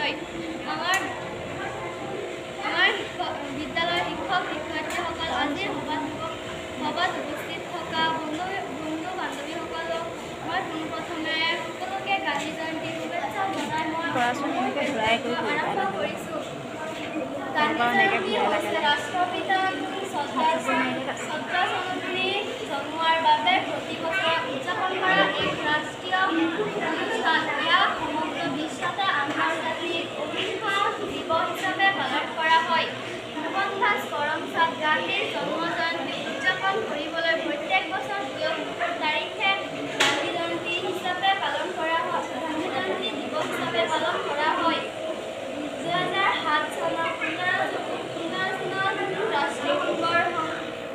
বিষয়। আমাৰ বিদ্যালয়ৰ শিক্ষক শিক্ষয়িত্ৰীসকল আজিৰ সভাত উপস্থিত থকা বন্ধু বান্ধৱীসকলক মই পোনপ্ৰথমে সকলোকে গান্ধী জয়ন্তীৰ শুভেচ্ছা জনাই মই আৰম্ভ কৰিছোঁ। গান্ধী জয়ন্তী হৈছে ৰাষ্ট্ৰপিতাৰ শ্ৰদ্ধাঞ্জলি জনোৱাৰ বাবে প্ৰতি বছৰে উদযাপন কৰা এক ৰাষ্ট্ৰীয় অনুষ্ঠান। ইয়াক সমগ্ৰ বিশ্বতে আন্তৰ্জাতিক অহিংসা দিৱস হিচাপে পালন কৰা হয়। মোহনদাস কৰমচাদ গান্ধীৰ জন্ম জয়ন্তী উদযাপন কৰিবলৈ প্ৰত্যেক বছৰ ২ অক্টোবৰ তাৰিখে গান্ধী জয়ন্তী হিচাপে পালন কৰা হয়। গান্ধী জয়ন্তী দিৱস হিচাপে পালন কৰা হয়। ২০০৭ চনৰ ১৫ জুনত ৰাষ্ট্ৰসংঘৰ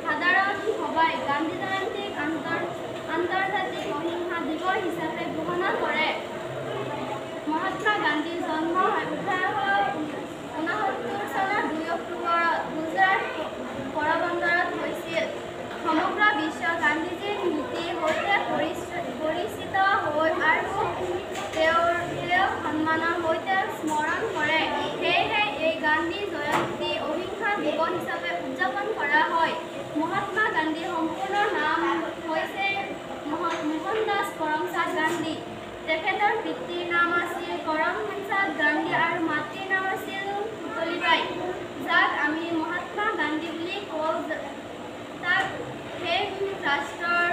সাধাৰণ সভাই গান্ধী জয়ন্তীক আন্তৰ্জাতিক অহিংসা দিৱস হিচাপে ঘোষণা কৰে। মহাত্মা গান্ধীৰ জন্ম ১৮৬৯ চনৰ ২ অক্টোবৰত গুজৰাট পৰবন্দৰত হৈছিল। সমগ্ৰ বিশ্ব গান্ধীজীৰ নীতিৰ সৈতে পৰিচিত হৈ আৰু তেওঁক সন্মানৰ সৈতে স্মৰণ কৰে। সেয়েহে এই গান্ধী জয়ন্তী অহিংসা দিৱস হিচাপে উদযাপন কৰা হয়। মহাত্মা গান্ধীৰ সম্পূৰ্ণ নাম হৈছে মোহনদাস কৰমচাদ গান্ধী। তেখেতৰ পিতৃৰ নাম আছিল কৰমচাদ গান্ধী আৰু মাতৃৰ নাম আছিল পুতলীবাই, যাক আমি মহাত্মা গান্ধী বুলি কওঁ। তাক সেই ৰাষ্ট্ৰৰ